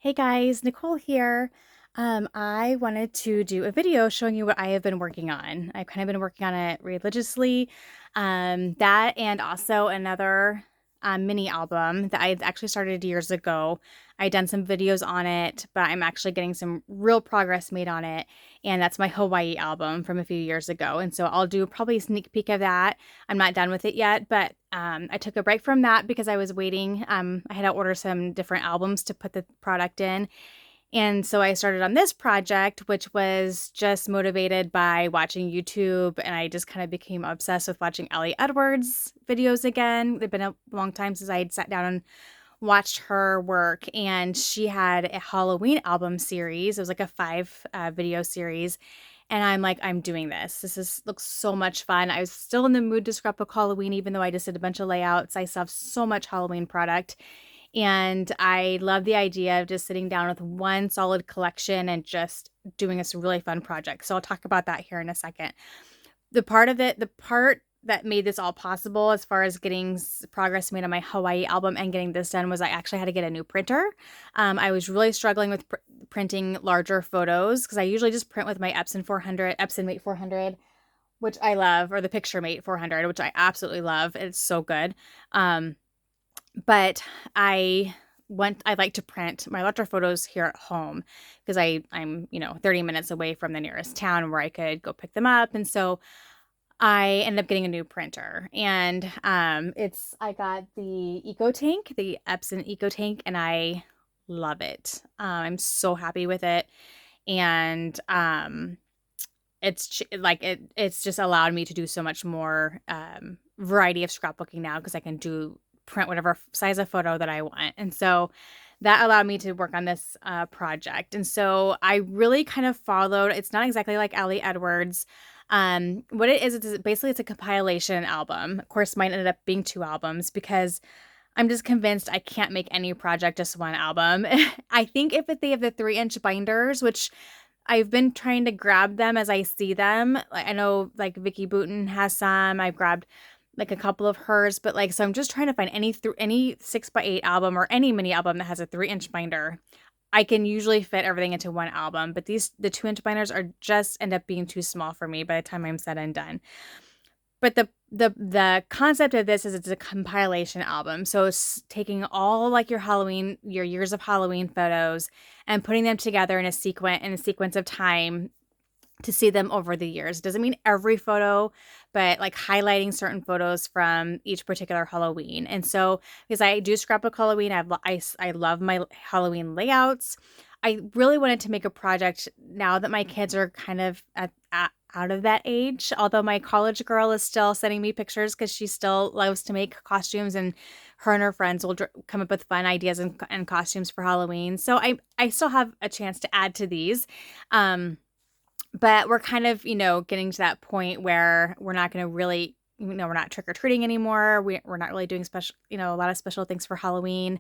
Hey guys, Nicole here. I wanted to do a video showing you what I have been working on. I've kind of been working on it religiously. That and also another mini album that I actually started years ago. I done some videos on it, but I'm actually getting some real progress made on it. And that's my Hawaii album from a few years ago. And so I'll do probably a sneak peek of that. I'm not done with it yet, but I took a break from that because I was waiting. I had to order some different albums to put the product in. And so I started on this project, which was just motivated by watching YouTube. And I just kind of became obsessed with watching Ellie Edwards videos again. It's been a long time since I had sat down and watched her work. And she had a Halloween album series. It was like a five video series. And I'm like, I'm doing this. Looks so much fun. I was still in the mood to scrapbook Halloween, even though I just did a bunch of layouts. I still have so much Halloween product. And I love the idea of just sitting down with one solid collection and just doing this really fun project. So I'll talk about that here in a second. The part that made this all possible as far as getting progress made on my Hawaii album and getting this done was I actually had to get a new printer. I was really struggling with printing larger photos because I usually just print with my Epson Mate 400, which I love, or the Picture Mate 400, which I absolutely love. It's so good. But I like to print my electro photos here at home because I'm 30 minutes away from the nearest town where I could go pick them up. And so I ended up getting a new printer, and I got the EcoTank, the Epson EcoTank, and I love it. I'm so happy with it, and it's just allowed me to do so much more variety of scrapbooking now because I can do print whatever size of photo that I want, and so that allowed me to work on this project. And so I really kind of followed. It's not exactly like Ellie Edwards. What it is, it's a compilation album. Of course, mine ended up being two albums because I'm just convinced I can't make any project just one album. I think if they have the 3-inch binders, which I've been trying to grab them as I see them. Like I know like Vicky Boutin has some. I've grabbed like a couple of hers, but like so I'm just trying to find any 6x8 album or any mini album that has a 3-inch binder. I can usually fit everything into one album, but the 2-inch binders are just end up being too small for me by the time I'm said and done. But the concept of this is it's a compilation album. So it's taking all like your years of Halloween photos and putting them together in a sequence of time to see them over the years. It doesn't mean every photo, but like highlighting certain photos from each particular Halloween. And so, because I do scrapbook Halloween, I love my Halloween layouts. I really wanted to make a project now that my kids are kind of out of that age. Although my college girl is still sending me pictures because she still loves to make costumes, and her friends will come up with fun ideas and costumes for Halloween. So I still have a chance to add to these. But we're kind of, getting to that point where we're not going to really, we're not trick or treating anymore. We're not really doing special, a lot of special things for Halloween.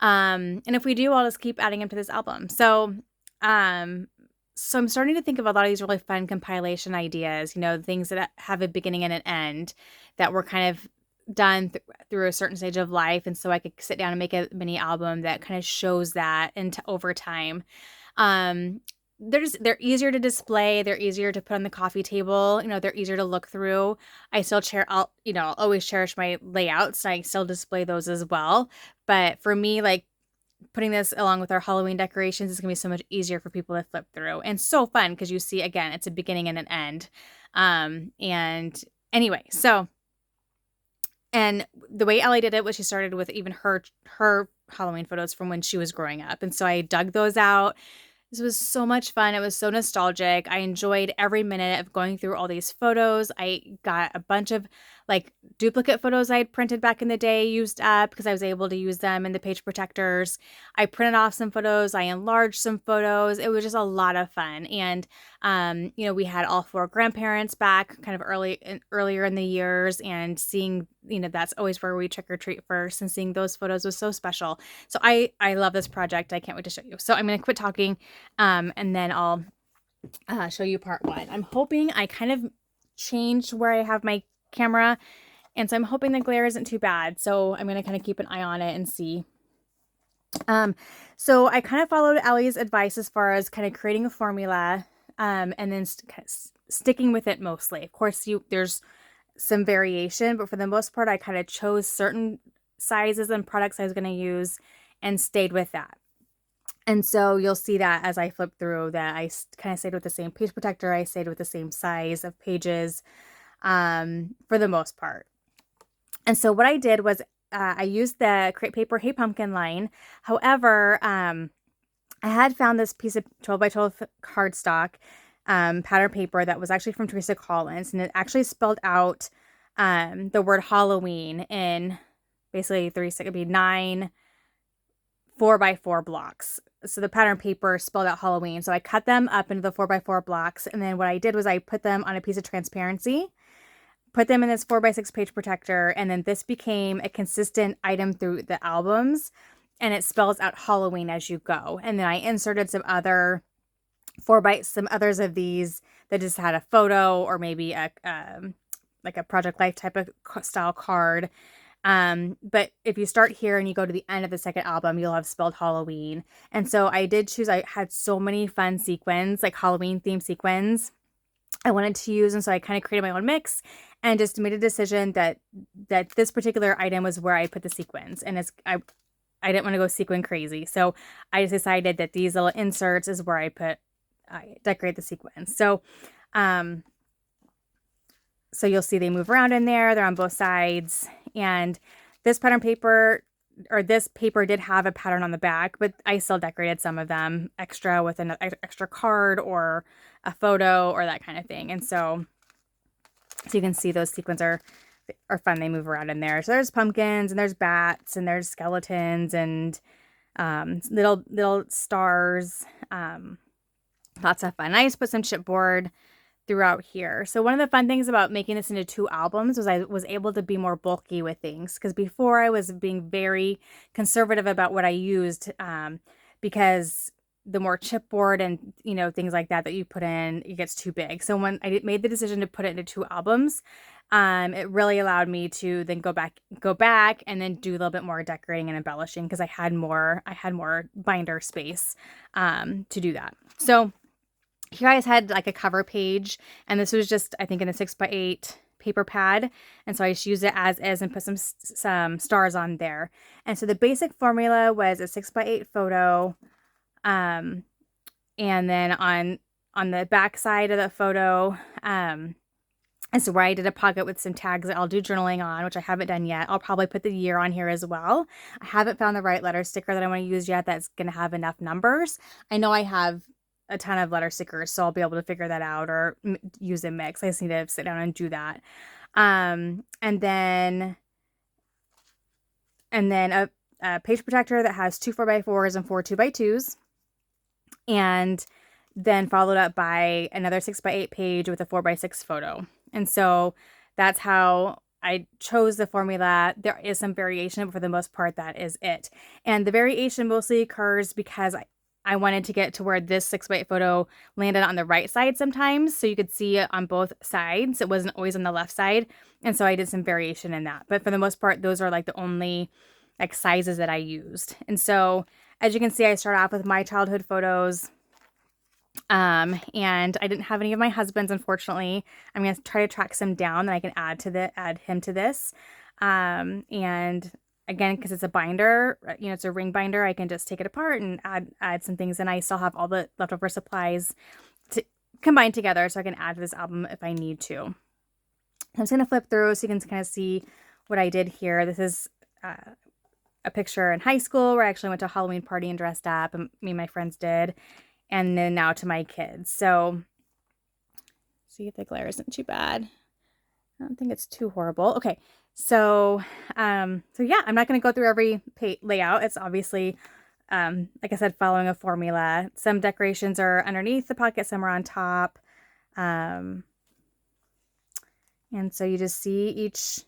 And if we do, I'll just keep adding them to this album. So I'm starting to think of a lot of these really fun compilation ideas, things that have a beginning and an end that were kind of done through a certain stage of life. And so I could sit down and make a mini album that kind of shows that into over time. Um, they're easier to display, they're easier to put on the coffee table, they're easier to look through. I'll always cherish my layouts. I still display those as well. But for me, like putting this along with our Halloween decorations is gonna be so much easier for people to flip through. And so fun because you see again, it's a beginning and an end. And anyway, and the way Ellie did it was she started with even her Halloween photos from when she was growing up. And so I dug those out. This was so much fun. It was so nostalgic. I enjoyed every minute of going through all these photos. I got a bunch of like duplicate photos I had printed back in the day used up because I was able to use them in the page protectors. I printed off some photos. I enlarged some photos. It was just a lot of fun. And, we had all four grandparents back kind of earlier in the years, and seeing, that's always where we trick or treat first, and seeing those photos was so special. So I love this project. I can't wait to show you. So I'm going to quit talking. And then I'll show you part one. I'm hoping I kind of changed where I have my camera, and so I'm hoping the glare isn't too bad. So I'm going to kind of keep an eye on it and see So I kind of followed Ellie's advice as far as kind of creating a formula, and then sticking with it mostly. Of course, there's some variation, but for the most part, I kind of chose certain sizes and products I was going to use and stayed with that. And so you'll see that as I flip through that I kind of stayed with the same page protector. I stayed with the same size of pages, for the most part. And so what I did was I used the Crate Paper Hey Pumpkin line. However, I had found this piece of 12 by 12 cardstock pattern paper that was actually from Teresa Collins, and it actually spelled out the word Halloween in basically it'd be 9 4x4 blocks. So the pattern paper spelled out Halloween. So I cut them up into the 4x4 blocks, and then what I did was I put them on a piece of transparency, put them in this 4x6 page protector, and then this became a consistent item through the albums, and it spells out Halloween as you go. And then I inserted some others of these that just had a photo or maybe like a Project Life type of style card. But if you start here and you go to the end of the second album, you'll have spelled Halloween. And so I did choose, I had so many fun sequins, like Halloween themed sequins I wanted to use. And so I kind of created my own mix and just made a decision that this particular item was where I put the sequins. And I didn't want to go sequin crazy. So I just decided that these little inserts is where I decorate the sequins. So, so you'll see they move around in there. They're on both sides. And this pattern paper, or this paper, did have a pattern on the back, but I still decorated some of them extra with an extra card or a photo or that kind of thing. And so you can see those sequins are fun. They move around in there. So there's pumpkins and there's bats and there's skeletons and little stars. Lots of fun. I just put some chipboard throughout here. So one of the fun things about making this into 2 albums was I was able to be more bulky with things, because before I was being very conservative about what I used, because the more chipboard and things like that you put in, it gets too big. So when I made the decision to put it into 2 albums, it really allowed me to then go back and then do a little bit more decorating and embellishing, because I had more binder space to do that. So here I had like a cover page, and this was just, I think, in a 6x8 paper pad. And so I just used it as is and put some stars on there. And so the basic formula was a 6x8 photo. And then on the back side of the photo, is where I did a pocket with some tags that I'll do journaling on, which I haven't done yet. I'll probably put the year on here as well. I haven't found the right letter sticker that I want to use yet that's going to have enough numbers. I know I have a ton of letter stickers, so I'll be able to figure that out or use a mix. I just need to sit down and do that. And then a page protector that has 2 4x4s and 4 2x2s. And then followed up by another 6x8 page with a 4x6 photo. And so that's how I chose the formula. There is some variation, but for the most part, that is it. And the variation mostly occurs because I wanted to get to where this 6x8 photo landed on the right side sometimes, so you could see it on both sides. It wasn't always on the left side. And so I did some variation in that. But for the most part, those are like the only like sizes that I used. And so as you can see, I start off with my childhood photos. And I didn't have any of my husband's, unfortunately. I'm going to try to track some down that I can add him to this. And again, because it's a binder, it's a ring binder, I can just take it apart and add some things. And I still have all the leftover supplies to combine together, so I can add to this album if I need to. I'm just going to flip through so you can kind of see what I did here. This is a picture in high school where I actually went to a Halloween party and dressed up, and me and my friends did. And then now to my kids. So see if the glare isn't too bad. I don't think it's too horrible. Okay. So yeah, I'm not going to go through every layout. It's obviously, like I said, following a formula. Some decorations are underneath the pocket, some are on top. And so you just see each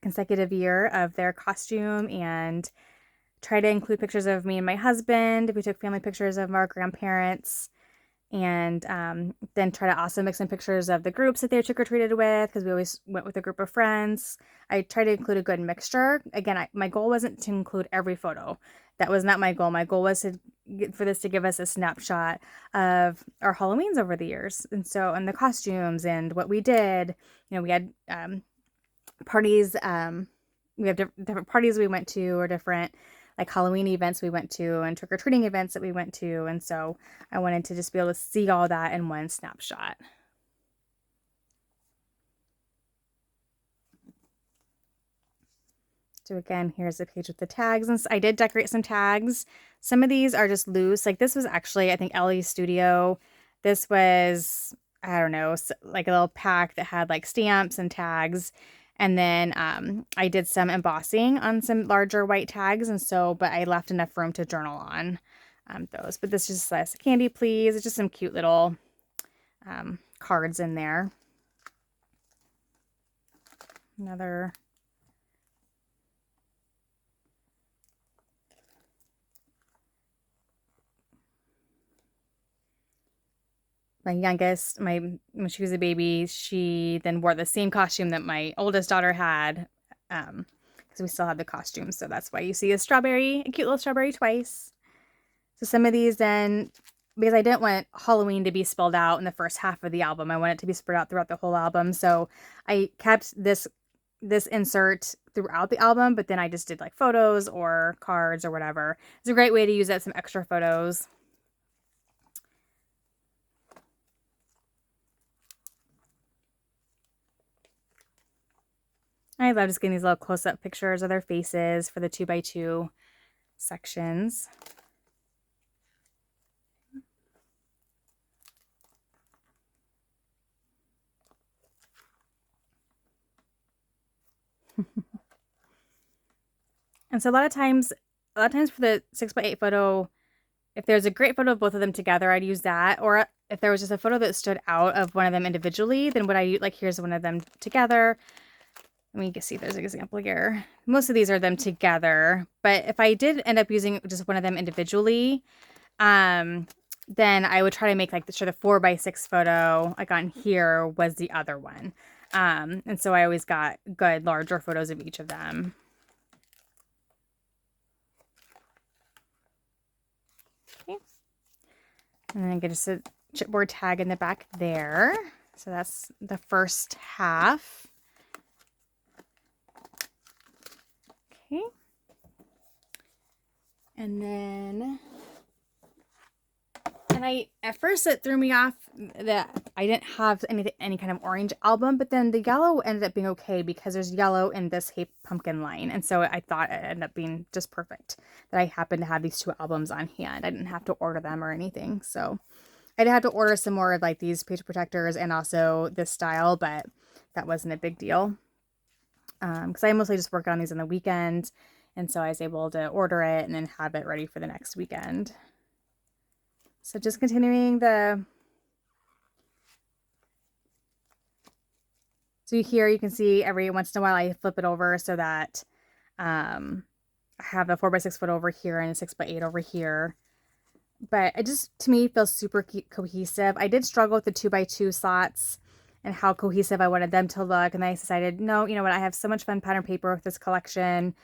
consecutive year of their costume, and try to include pictures of me and my husband. We took family pictures of our grandparents, and then try to also mix in pictures of the groups that they trick-or-treated with, because we always went with a group of friends. I try to include a good mixture. Again, my goal wasn't to include every photo. that was not my goal. My goal was for this to give us a snapshot of our Halloweens over the years. And the costumes and what we did. We had parties. We have different parties we went to, or different like Halloween events we went to, and trick-or-treating events that we went to. And so I wanted to just be able to see all that in one snapshot. So again, here's a page with the tags. And I did decorate some tags. Some of these are just loose. Like this was actually, I think, Ellie's Studio. This was, I don't know, like a little pack that had like stamps and tags. And then I did some embossing on some larger white tags. But I left enough room to journal on those. But this just says, "Candy, please." It's just some cute little cards in there. Another. My youngest, when she was a baby, she then wore the same costume that my oldest daughter had, because we still had the costume. So that's why you see a cute little strawberry twice. So some of these then, because I didn't want Halloween to be spelled out in the first half of the album, I want it to be spread out throughout the whole album. So I kept this insert throughout the album, but then I just did like photos or cards or whatever. It's a great way to use some extra photos. I love just getting these little close-up pictures of their faces for the 2x2 sections. And so a lot of times for the 6x8 photo, if there's a great photo of both of them together, I'd use that. Or if there was just a photo that stood out of one of them individually, then what I use, like here's one of them together. Let me see if there's an example here. Most of these are them together, but if I did end up using just one of them individually, then I would try to make like the 4x6 photo like on here was the other one. And so I always got good larger photos of each of them. Okay. And then I get just a chipboard tag in the back there. So that's the first half. Okay. And then, at first it threw me off that I didn't have any kind of orange album, but then the yellow ended up being okay because there's yellow in this Hey Pumpkin line. And so I thought it ended up being just perfect that I happened to have these two albums on hand. I didn't have to order them or anything. So I did have to order some more of like these page protectors and also this style, but that wasn't a big deal. Because I mostly just work on these on the weekend. And so I was able to order it and then have it ready for the next weekend. So just continuing so here you can see every once in a while I flip it over so that I have a 4x6 photo over here and a 6x8 over here. But it just, to me, feels super cohesive. I did struggle with the 2x2 slots and how cohesive I wanted them to look. And I decided, no, you know what? I have so much fun pattern paper with this collection.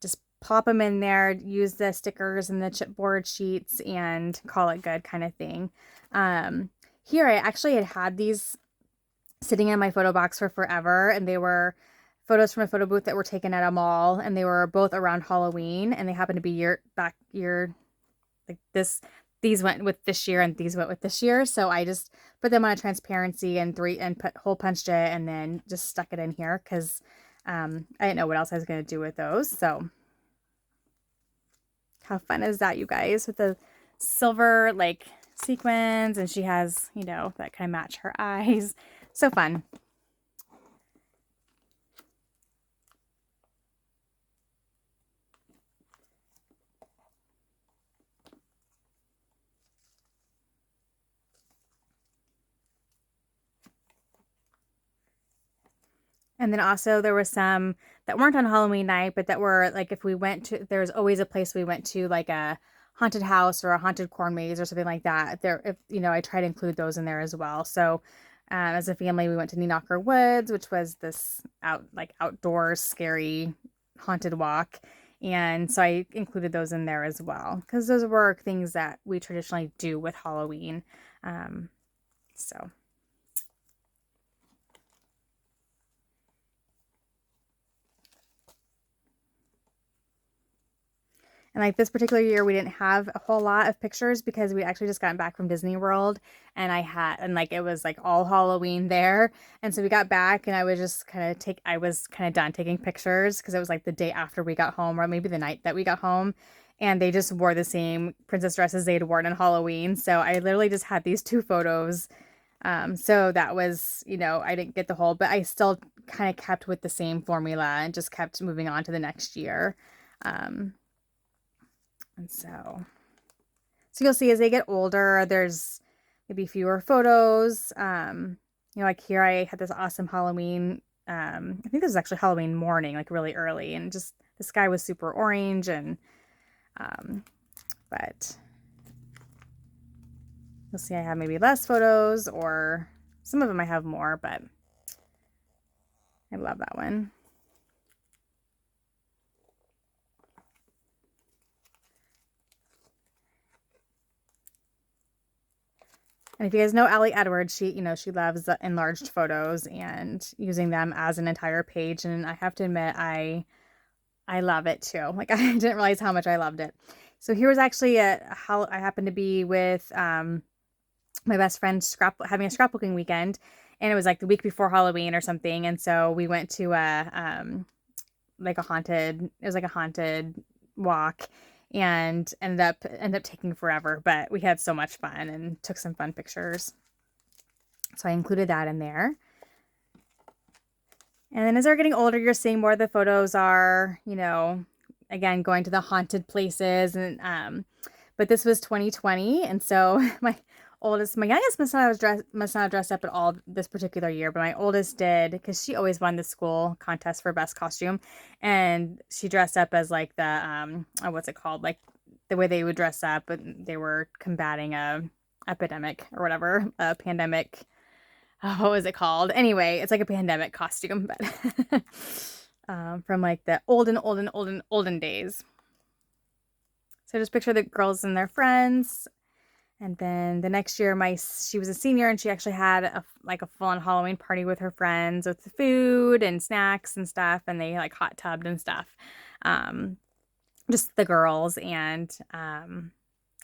Just pop them in there, use the stickers and the chipboard sheets and call it good kind of thing. Here I actually had these sitting in my photo box for forever, and they were photos from a photo booth that were taken at a mall, and they were both around Halloween, and they happened to be like this. These went with this year and these went with this year. So I just put them on a transparency and hole punched it and then just stuck it in here because I didn't know what else I was going to do with those. So how fun is that, you guys, with the silver like sequins, and she has, that kind of match her eyes. So fun. And then also there were some that weren't on Halloween night, but that were like, if we went to, there's always a place we went to, like a haunted house or a haunted corn maze or something like that. I try to include those in there as well. So as a family, we went to Neenacher Woods, which was this outdoors scary haunted walk. And so I included those in there as well because those were things that we traditionally do with Halloween. Um, so. And like this particular year, we didn't have a whole lot of pictures because we actually just gotten back from Disney World and like it was like all Halloween there. And so we got back and I was just I was kind of done taking pictures because it was like the day after we got home or maybe the night that we got home. And they just wore the same princess dresses they had worn on Halloween. So I literally just had these two photos. So that was, I didn't get the whole, but I still kind of kept with the same formula and just kept moving on to the next year. Um, and so you'll see as they get older, there's maybe fewer photos. Like here I had this awesome Halloween. I think this was actually Halloween morning, like really early, and just the sky was super orange and but you'll see I have maybe less photos or some of them I have more, but I love that one. And if you guys know Allie Edwards, she loves enlarged photos and using them as an entire page. And I have to admit, I love it too. Like I didn't realize how much I loved it. So here was actually how I happened to be with my best friend having a scrapbooking weekend, and it was like the week before Halloween or something. And so we went to like it was like a haunted walk and ended up taking forever, but we had so much fun and took some fun pictures. So I included that in there. And then as they're getting older, you're seeing more of the photos are, again, going to the haunted places. And but this was 2020. And so my youngest must not have dressed up at all this particular year, but my oldest did because she always won the school contest for best costume. And she dressed up as like the, what's it called? Like the way they would dress up, but they were combating a epidemic or whatever, a pandemic. Oh, what was it called? Anyway, it's like a pandemic costume, but from like the olden days. So just picture the girls and their friends. And then the next year, she was a senior and she actually had a full-on Halloween party with her friends with food and snacks and stuff. And they like hot tubbed and stuff. Just the girls and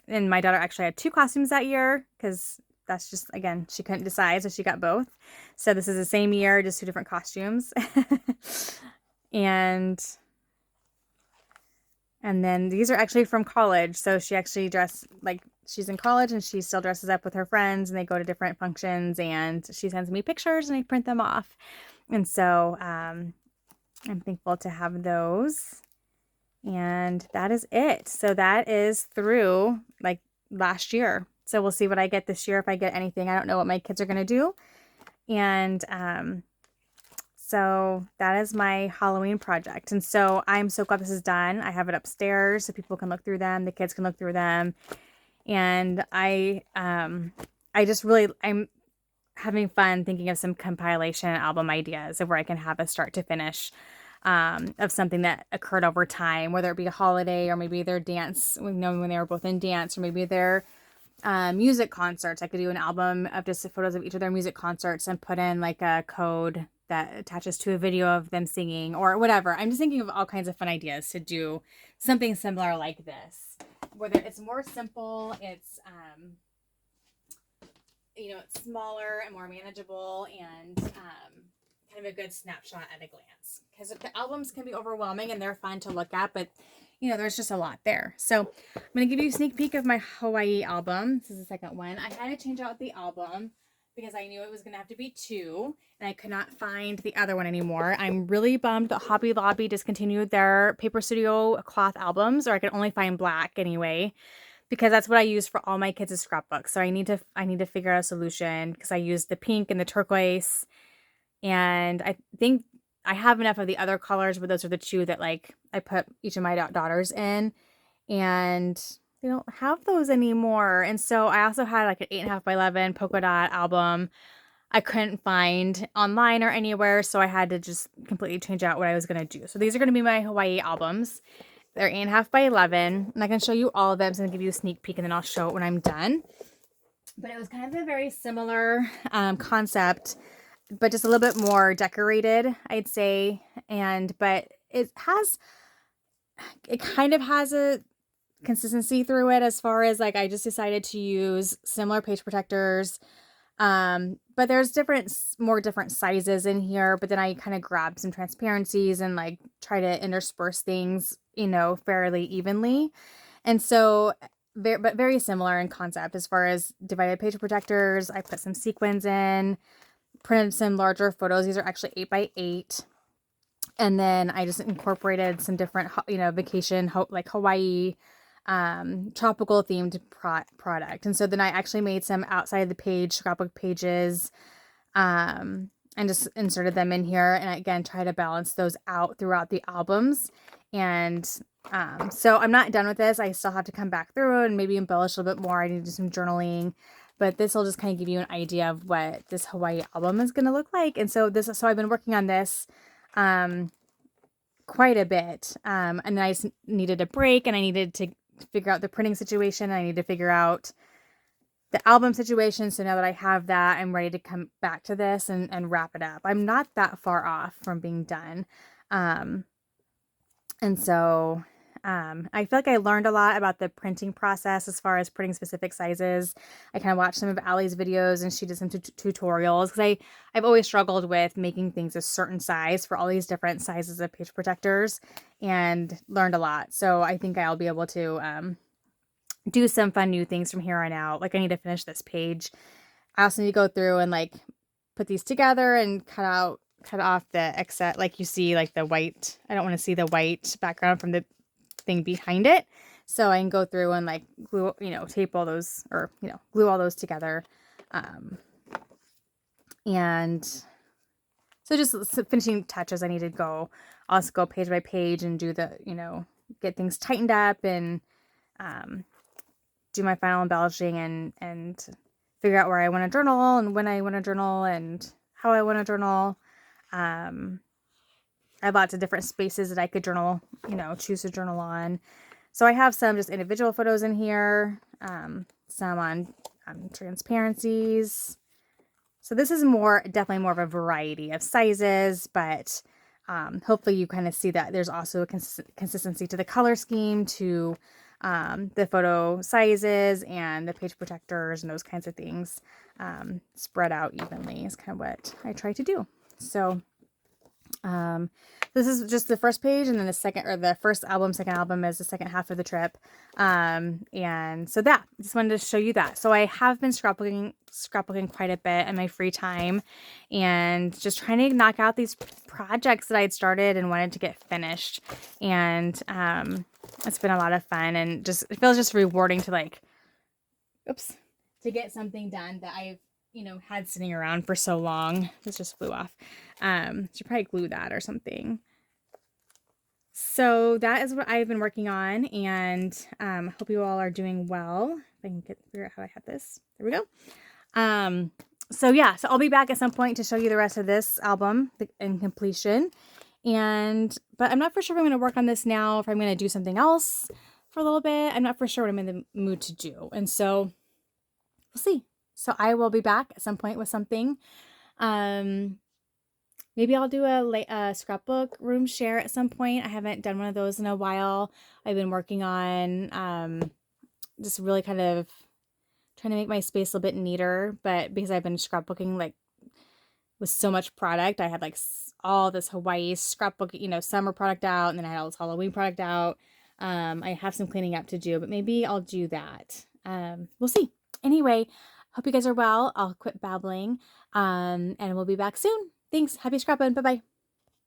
my daughter actually had two costumes that year because that's just, again, she couldn't decide, so she got both. So this is the same year, just two different costumes. And then these are actually from college. So she actually dressed like she's in college and she still dresses up with her friends and they go to different functions and she sends me pictures and I print them off. And so I'm thankful to have those. And that is it. So that is through like last year. So we'll see what I get this year if I get anything. I don't know what my kids are going to do. And so that is my Halloween project. And so I'm so glad this is done. I have it upstairs so people can look through them. The kids can look through them. And I'm having fun thinking of some compilation album ideas of where I can have a start to finish of something that occurred over time, whether it be a holiday or maybe their dance, when they were both in dance, or maybe their music concerts. I could do an album of just photos of each of their music concerts and put in like a code that attaches to a video of them singing or whatever. I'm just thinking of all kinds of fun ideas to do something similar like this. Whether it's more simple, it's it's smaller and more manageable and kind of a good snapshot at a glance. Because the albums can be overwhelming and they're fun to look at, but there's just a lot there. So I'm going to give you a sneak peek of my Hawaii album. This is the second one. I had to change out the album because I knew it was going to have to be two, and I could not find the other one anymore. I'm really bummed that Hobby Lobby discontinued their Paper Studio cloth albums, or I could only find black anyway, because that's what I use for all my kids' scrapbooks. So I need to figure out a solution because I used the pink and the turquoise, and I think I have enough of the other colors, but those are the two that like I put each of my daughters in, and they don't have those anymore. And so I also had like an 8.5 by 11 polka dot album I couldn't find online or anywhere, so I had to just completely change out what I was going to do. So these are going to be my Hawaii albums. They're 8.5 by 11, and I can show you all of them. So I'm gonna give you a sneak peek, and then I'll show it when I'm done. But it was kind of a very similar concept, but just a little bit more decorated, I'd say. But it kind of has a consistency through it, as far as like I just decided to use similar page protectors. But there's more different sizes in here, but then I kind of grabbed some transparencies and like try to intersperse things, fairly evenly. And so, but very similar in concept as far as divided page protectors. I put some sequins in, printed some larger photos. These are actually 8 by 8. And then I just incorporated some different, vacation, like Hawaii, tropical themed product. And so then I actually made some outside the page scrapbook pages, and just inserted them in here. And I, again, try to balance those out throughout the albums. And so I'm not done with this. I still have to come back through and maybe embellish a little bit more. I need to do some journaling, but this will just kind of give you an idea of what this Hawaii album is going to look like. And so I've been working on this quite a bit. And then I just needed a break, and I needed to figure out the printing situation. I need to figure out the album situation. So now that I have that, I'm ready to come back to this and wrap it up. I'm not that far off from being done. And so I feel like I learned a lot about the printing process as far as printing specific sizes. I kind of watched some of Allie's videos, and she did some tutorials, because I've always struggled with making things a certain size for all these different sizes of page protectors, and learned a lot. So I think I'll be able to do some fun new things from here on out. Like I need to finish this page. I also need to go through and like put these together and cut off the excess, like you see, like the white. I don't want to see the white background from the thing behind it. So I can go through and like glue, tape all those, or, glue all those together. And so just finishing touches, I need to also go page by page and do the, get things tightened up, and do my final embellishing, and figure out where I want to journal, and when I want to journal, and how I want to journal. I have lots of different spaces that I could journal, choose to journal on. So I have some just individual photos in here, some on transparencies. So this is definitely more of a variety of sizes, but hopefully you kind of see that there's also a consistency to the color scheme, to the photo sizes and the page protectors and those kinds of things, spread out evenly is kind of what I try to do. So this is just the first page, and then the first album, second album is the second half of the trip. And so just wanted to show you that. So I have been scrapbooking quite a bit in my free time, and just trying to knock out these projects that I'd started and wanted to get finished. And, it's been a lot of fun, and it feels just rewarding to to get something done that I've had sitting around for so long. This just flew off. Should probably glue that or something. So that is what I've been working on, and hope you all are doing well. If I can figure out how I had this. There we go. So I'll be back at some point to show you the rest of this album in completion. But I'm not for sure if I'm going to work on this now, if I'm going to do something else for a little bit. I'm not for sure what I'm in the mood to do. And so we'll see. So I will be back at some point with something. Maybe I'll do a scrapbook room share at some point. I haven't done one of those in a while. I've been working on just really kind of trying to make my space a little bit neater. But because I've been scrapbooking with so much product, I had all this Hawaii scrapbook, summer product out, and then I had all this Halloween product out. I have some cleaning up to do, but maybe I'll do that. We'll see. Anyway, hope you guys are well. I'll quit babbling, and we'll be back soon. Thanks. Happy scrapping. Bye-bye.